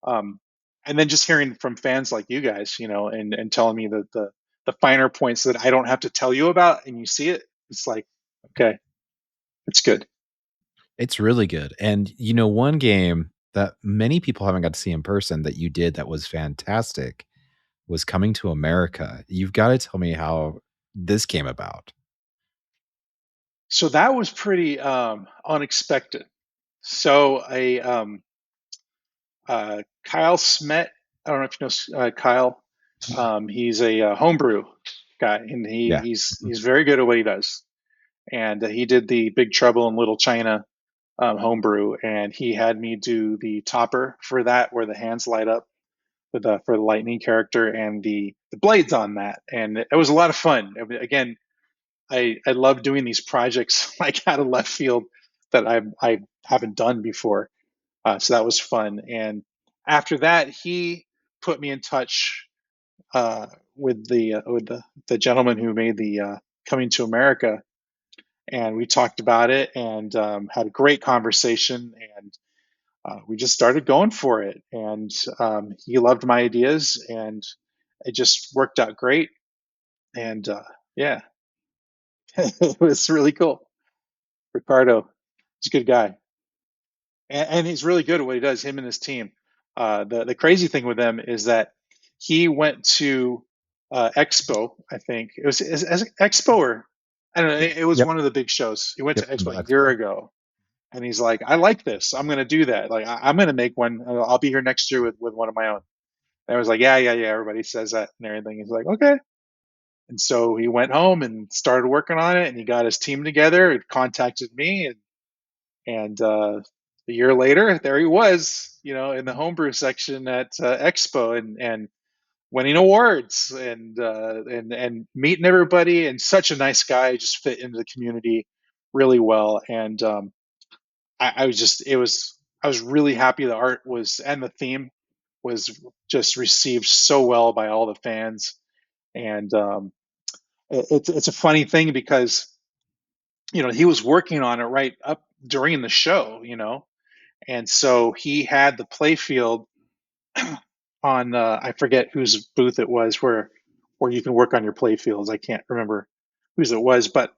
and then just hearing from fans like you guys, and telling me that the finer points that I don't have to tell you about, and you see it, it's like, okay, it's good. It's really good. And one game that many people haven't got to see in person that you did that was fantastic was Coming to America. You've got to tell me how this came about. So that was pretty unexpected. So Kyle Smet, I don't know if you know Kyle. He's a homebrew guy, and he's very good at what he does. And he did the Big Trouble in Little China homebrew, and he had me do the topper for that, where the hands light up for the lightning character, and the blades on that, and it was a lot of fun. Again, I love doing these projects like out of left field that I haven't done before, so that was fun. And after that, he put me in touch with the gentleman who made the Coming to America, and we talked about it, and had a great conversation, and we just started going for it. And he loved my ideas, and it just worked out great. And yeah, it was really cool. Ricardo, he's a good guy, and he's really good at what he does. Him and his team. The crazy thing with them is that he went to Expo. I think it was Expo, or I don't know. It was one of the big shows. He went to Expo a year ago, and he's like, "I like this. I'm going to do that. Like, I'm going to make one. I'll be here next year with one of my own." And I was like, "Yeah. Everybody says that and everything." He's like, "Okay." And so he went home and started working on it, and he got his team together. He contacted me, and a year later, there he was, in the homebrew section at Expo, and winning awards, and meeting everybody, and such a nice guy, just fit into the community really well. And I was really happy the art was, and the theme was just received so well by all the fans. And it's a funny thing because he was working on it right up during the show, and so he had the playfield on I forget whose booth it was, where you can work on your playfields. I can't remember whose it was, but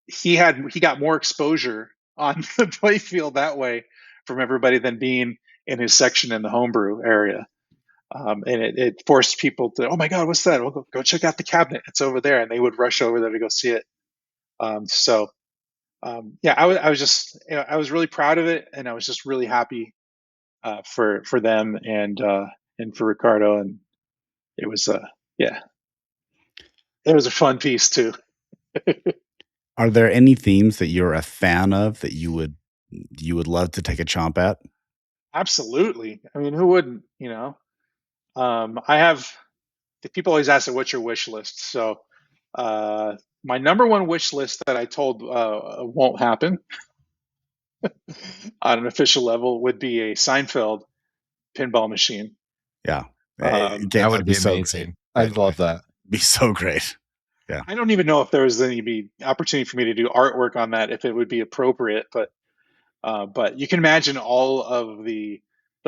he got more exposure on the playfield that way from everybody than being in his section in the homebrew area. And it forced people to, oh my God, what's that? Well, go check out the cabinet. It's over there. And they would rush over there to go see it. Yeah, I was just, I was really proud of it. And I was just really happy for them, and for Ricardo. And it was, yeah, it was a fun piece too. Are there any themes that you're a fan of that you would love to take a chomp at? Absolutely. I mean, who wouldn't, I have the people always ask, "What's your wish list?" So, my number one wish list that I told won't happen on an official level would be a Seinfeld pinball machine. Yeah. That would be amazing. I'd love that. Be so great. Yeah. I don't even know if there was any opportunity for me to do artwork on that, if it would be appropriate, but you can imagine all of the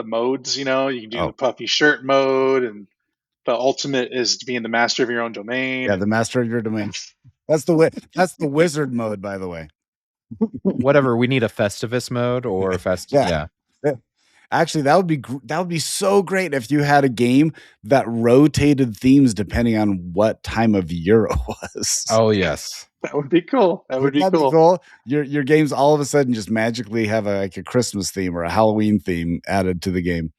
modes. You can do the puffy shirt mode, and the ultimate is being the master of your own domain. Yeah, the master of your domain. That's the wizard mode, by the way. Whatever. We need a Festivus mode or a Yeah. Actually, that would be so great if you had a game that rotated themes depending on what time of year it was. Oh yes, that would be cool. Would be cool. cool. Your games all of a sudden just magically have a Christmas theme or a Halloween theme added to the game.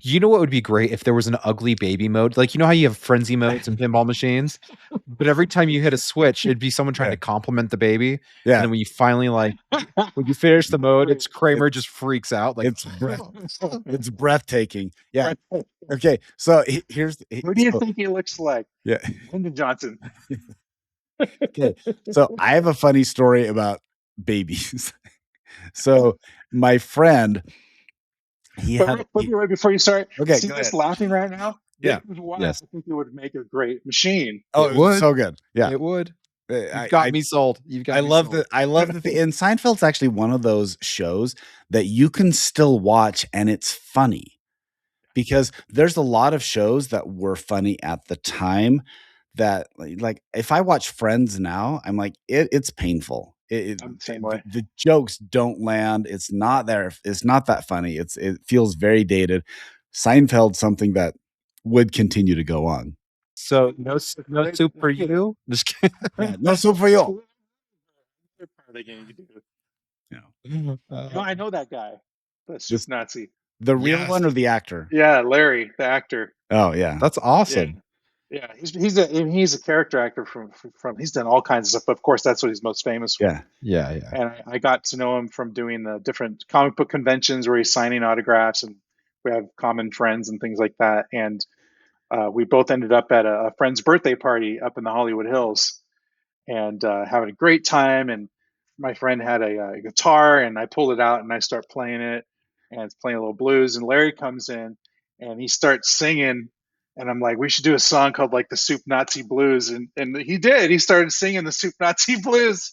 You know what would be great if there was an ugly baby mode? Like, you know how you have frenzy modes in pinball machines, but every time you hit a switch, it'd be someone trying to compliment the baby. Yeah. And then when you finally when you finish the mode, it's Kramer just freaks out. Like it's breathtaking. Yeah. Okay. So here's who do you think he looks like? Yeah. Lyndon Johnson. Okay. So I have a funny story about babies. So my friend. Before you start, okay, see this laughing right now? Yeah. Yes. I think it would make a great machine. Oh, it would. So good. Yeah. It would. You've got me sold. I love that. I love that. And Seinfeld's actually one of those shows that you can still watch and it's funny, because there's a lot of shows that were funny at the time that, like, if I watch Friends now, I'm like, it's painful. I'm the same way. The jokes don't land. It's not there. It's not that funny. It feels very dated. Seinfeld, something that would continue to go on. So no soup for you. Just kidding. Yeah, no soup for you. I know that guy. The soup Nazi. The real one or the actor? Yeah, Larry, the actor. Oh yeah, that's awesome. Yeah, he's a character actor from he's done all kinds of stuff, but of course that's what he's most famous for. Yeah. And I got to know him from doing the different comic book conventions where he's signing autographs, and we have common friends and things like that. And we both ended up at a friend's birthday party up in the Hollywood Hills, and having a great time. And my friend had a guitar, and I pulled it out and I start playing it, and it's playing a little blues. And Larry comes in and he starts singing. And I'm like, we should do a song called like the Soup Nazi Blues. And he did. He started singing the Soup Nazi Blues.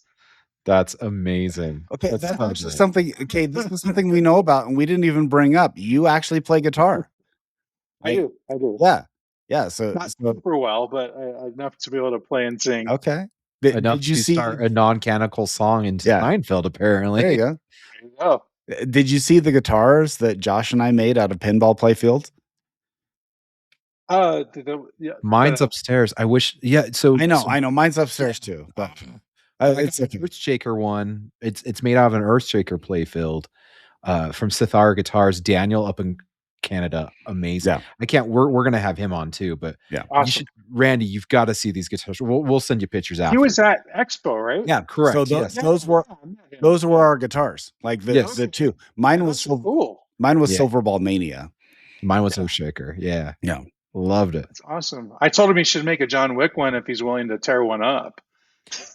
That's amazing. Okay, that's something. Okay, this is something we know about and we didn't even bring up. You actually play guitar. I do. Yeah. So not super well, but enough to be able to play and sing. Okay. Did you start a non-canonical song in Seinfeld? Apparently, there you go. Did you see the guitars that Josh and I made out of pinball playfields? Mine's upstairs. I wish. Yeah. So I know. Mine's upstairs too. But it's an Earthshaker one. It's made out of an Earthshaker playfield from Sithara Guitars. Daniel up in Canada, amazing. Yeah. I can't. We're gonna have him on too. But yeah, awesome. Randy, you've got to see these guitars. We'll send you pictures after. He was at Expo, right? Yeah, correct. So those were our guitars. Like the two. Mine was cool. Mine was Silverball Mania. Mine was Earthshaker. Yeah. Yeah. Loved it. That's awesome. I told him he should make a John Wick one if he's willing to tear one up.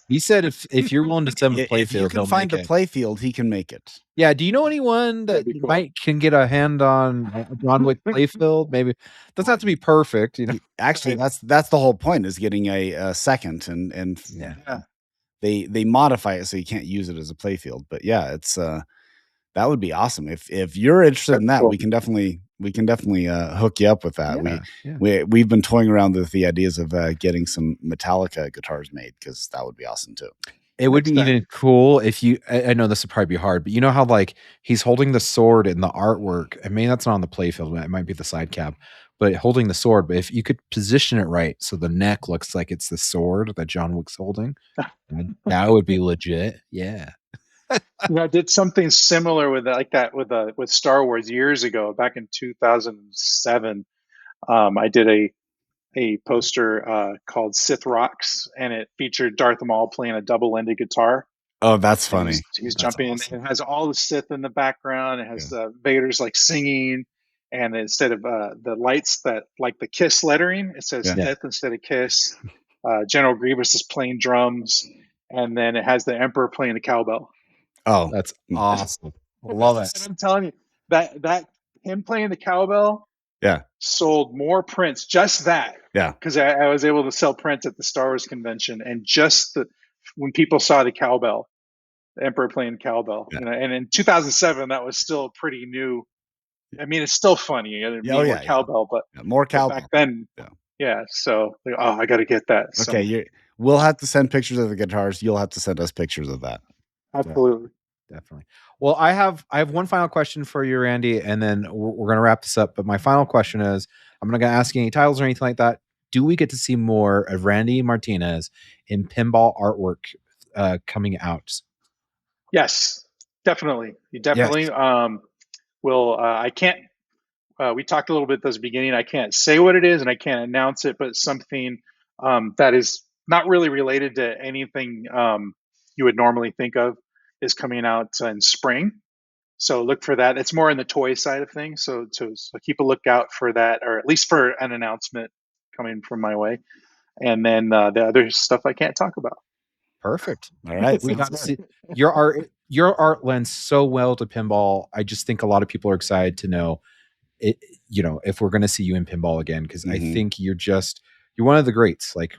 He said if you're willing to send him a playfield, if you can find a playfield, he can make it. Yeah. Do you know anyone that can get a hand on a John Wick playfield? Maybe doesn't have to be perfect. Actually, that's the whole point, is getting a second and they modify it so you can't use it as a playfield. But yeah, it's that would be awesome. If you're interested in that, cool. we can definitely hook you up with that. We've been toying around with the ideas of getting some Metallica guitars made, because that would be awesome too. It would be even cool if you. I know this would probably be hard, but you know how like he's holding the sword in the artwork. I mean, that's not on the playfield. It might be the side cab, but holding the sword. But if you could position it right so the neck looks like it's the sword that John Wick's holding, that would be legit. Yeah. I did something similar with with Star Wars years ago, back in 2007. I did a poster called Sith Rocks, and it featured Darth Maul playing a double-ended guitar. Oh, that's funny. He's jumping awesome. In. It has all the Sith in the background. It has Vader's like singing, and instead of the lights that like the Kiss lettering, it says Yeah. Sith instead of Kiss. General Grievous is playing drums, and then it has the Emperor playing the cowbell. Oh, That's awesome. Love it. And I'm telling you, that him playing the cowbell yeah. sold more prints. Just that, Yeah. because I was able to sell prints at the Star Wars convention, and just when people saw the cowbell, the Emperor playing cowbell, Yeah. and in 2007 that was still pretty new. I mean, it's still funny. More cowbell, but more cowbell back then. Yeah. So, I got to get that. Okay, we'll have to send pictures of the guitars. You'll have to send us pictures of that. Absolutely. Definitely. Well, I have one final question for you, Randy, and then we're going to wrap this up. But my final question is, I'm not going to ask you any titles or anything like that. Do we get to see more of Randy Martinez in pinball artwork coming out? Yes, definitely. You definitely will. I can't. We talked a little bit at the beginning. I can't say what it is and I can't announce it, but something that is not really related to anything you would normally think of is coming out in spring. So look for that. It's more in the toy side of things. So keep a lookout for that, or at least for an announcement coming from my way. And then the other stuff I can't talk about. Perfect. All right. We got to see your art. Your art lends so well to pinball. I just think a lot of people are excited to know it. You know, if we're going to see you in pinball again, because I think you're one of the greats. Like,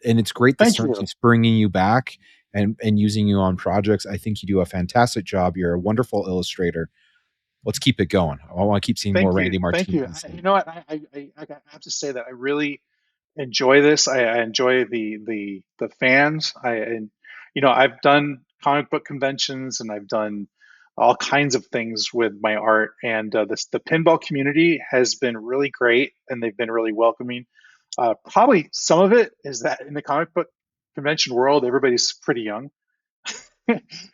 and it's great that CERN keeps bringing you back and using you on projects. I think you do a fantastic job. You're a wonderful illustrator. Let's keep it going. I want to keep seeing more Randy Martinez. Thank you. You know what? I have to say that I really enjoy this. I enjoy the fans. I've done comic book conventions and I've done all kinds of things with my art, and the pinball community has been really great, and they've been really welcoming. Probably some of it is that in the comic book convention world, everybody's pretty young.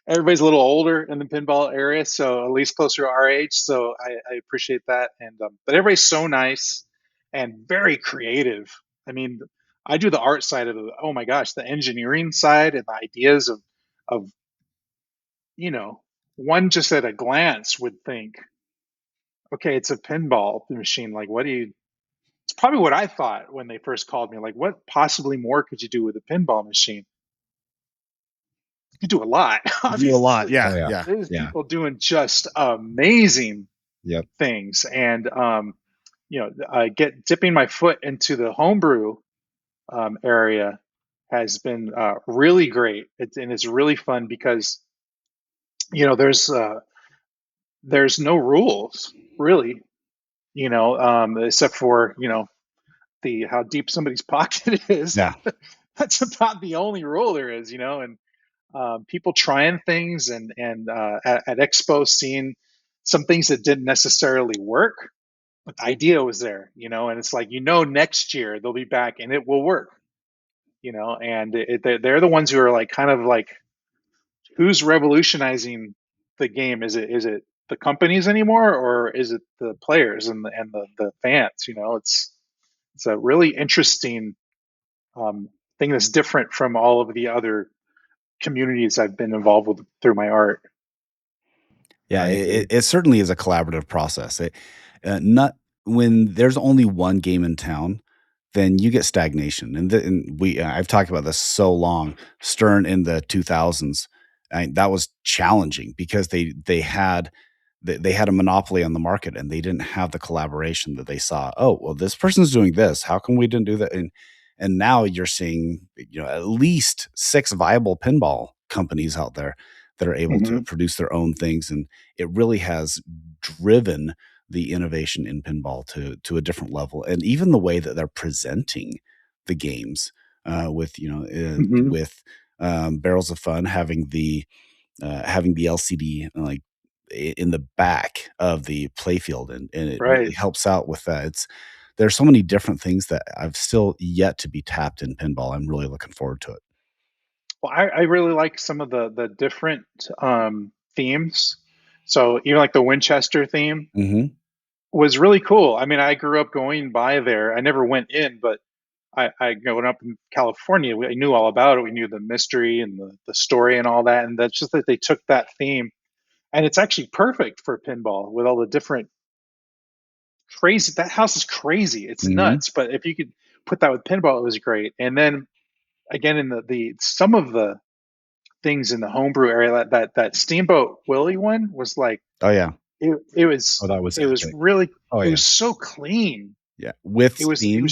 Everybody's a little older in the pinball area, so at least closer to our age. So I appreciate that, and but everybody's so nice and very creative. I mean, I do the art side of it. Oh my gosh, the engineering side and the ideas of one just at a glance would think, okay, it's a pinball machine. Like, it's probably what I thought when they first called me. Like, what possibly more could you do with a pinball machine? You could do a lot. Do a lot. Yeah. Oh, yeah. Yeah. There's people doing just amazing things. And, dipping my foot into the homebrew area has been really great. And it's really fun because, there's no rules really, except for, how deep somebody's pocket is. Yeah. That's about the only rule there is, and people trying things and at Expo seeing some things that didn't necessarily work, but the idea was there, and it's like, next year they'll be back and it will work, and they're the ones who are like, kind of like, who's revolutionizing the game? Is it the companies anymore, or is it the players and the fans? It's a really interesting thing that's different from all of the other communities I've been involved with through my art. Yeah, it certainly is a collaborative process. Not when there's only one game in town, then you get stagnation. And I've talked about this so long. Stern in the 2000s, that was challenging because they had a monopoly on the market and they didn't have the collaboration that they saw. Oh, well, this person's doing this. How come we didn't do that? And now you're seeing, at least 6 viable pinball companies out there that are able to produce their own things. And it really has driven the innovation in pinball to a different level. And even the way that they're presenting the games with Barrels of Fun having the LCD like in the back of the playfield, and it really helps out with that. There's so many different things that I've still yet to be tapped in pinball. I'm really looking forward to it. Well, I really like some of the different themes. So even like the Winchester theme was really cool. I mean, I grew up going by there. I never went in, but I growing up in California, I knew all about it. We knew the mystery and the story and all that. And that's just that they took that theme, and it's actually perfect for pinball with all the different crazy. That house is crazy. It's Mhm. nuts. But if you could put that with pinball, it was great. And then again, in the some of the things in the homebrew area, that Steamboat Willie one was like, Oh yeah, it was Oh, that was it was epic. really Oh, it yeah. was so clean. yeah. With It was steam,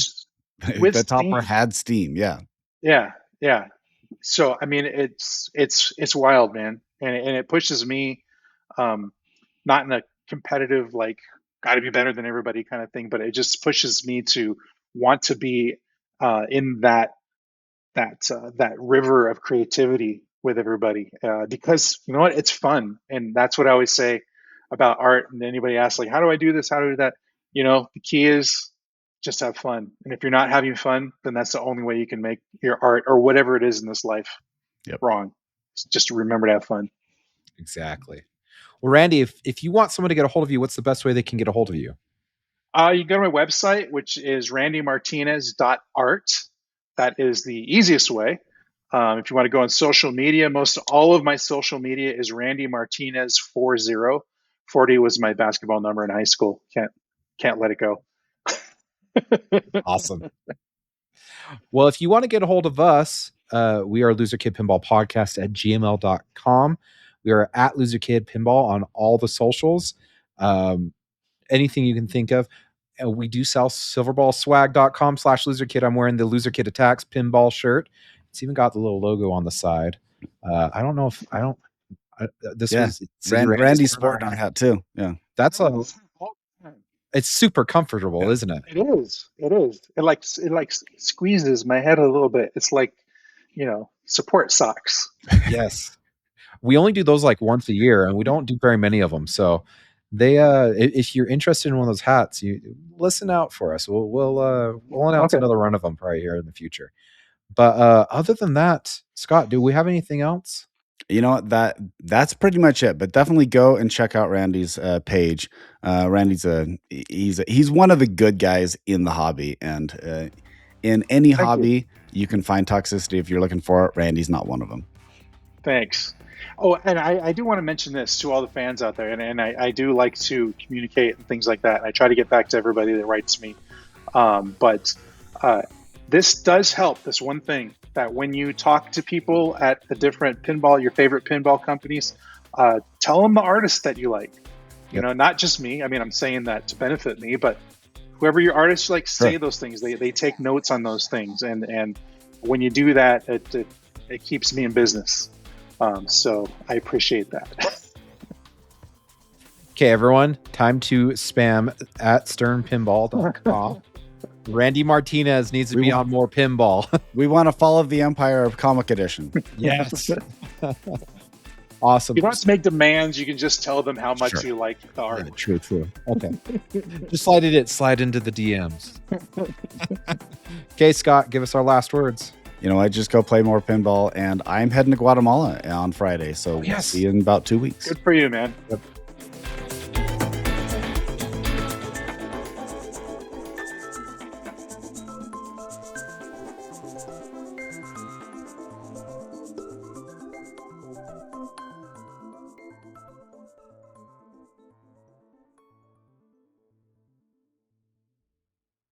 with the topper steam. had steam. Yeah, Yeah. So I mean, it's wild, man, and it pushes me, not in a competitive like got to be better than everybody kind of thing, but it just pushes me to want to be in that river of creativity with everybody, because you know what, it's fun, and that's what I always say about art. And anybody asks like, how do I do this, how do I do that, the key is just have fun. And if you're not having fun, then that's the only way you can make your art or whatever it is in this life Yep. wrong. Just remember to have fun. Exactly. Well, Randy, if you want someone to get a hold of you, what's the best way they can get a hold of you? You go to my website, which is randymartinez.art. That is the easiest way. If you want to go on social media, most all of my social media is Randy Martinez 40. 40 was my basketball number in high school. Can't let it go. Awesome. Well, if you want to get a hold of us, we are Loser Kid Pinball Podcast at gmail.com. We are at Loser Kid Pinball on all the socials. Anything you can think of. And we do sell silverballswag.com/loserkid. I'm wearing the Loser Kid Attacks pinball shirt. It's even got the little logo on the side. I don't know if I don't. This Yeah. was Randy's sporting our hat too. Yeah, That's it's super comfortable, Yeah. isn't it? It is. It like squeezes my head a little bit. It's like, support socks. Yes. We only do those like once a year, and we don't do very many of them. So they, if you're interested in one of those hats, you listen out for us. We'll announce Okay. another run of them probably here in the future. But other than that, Scott, do we have anything else? you know what, that's pretty much it. But definitely go and check out Randy's page. Randy's he's one of the good guys in the hobby, and in any Thank you. hobby you can find toxicity if you're looking for it. Randy's not one of them. Thanks. Oh, and I do want to mention this to all the fans out there, and I do like to communicate and things like that. And I try to get back to everybody that writes me. But this does help. This one thing that when you talk to people at the different your favorite pinball companies, tell them the artist that you like. Yep. Not just me. I mean, I'm saying that to benefit me, but whoever your artists like, say Sure. those things. They take notes on those things, and when you do that, it keeps me in business. So I appreciate that. Okay, everyone, time to spam at sternpinball.com. Randy Martinez needs to be on more pinball. We want to follow the empire of Comic Edition. Yes. Awesome. You don't have to make demands. You can just tell them how much Sure. you like the art. Yeah, true. Okay. Just slide into the DMs. Okay, Scott, give us our last words. You know, I just go play more pinball, and I'm heading to Guatemala on Friday. So we'll Yes. see you in about 2 weeks. Good for you, man. Yep.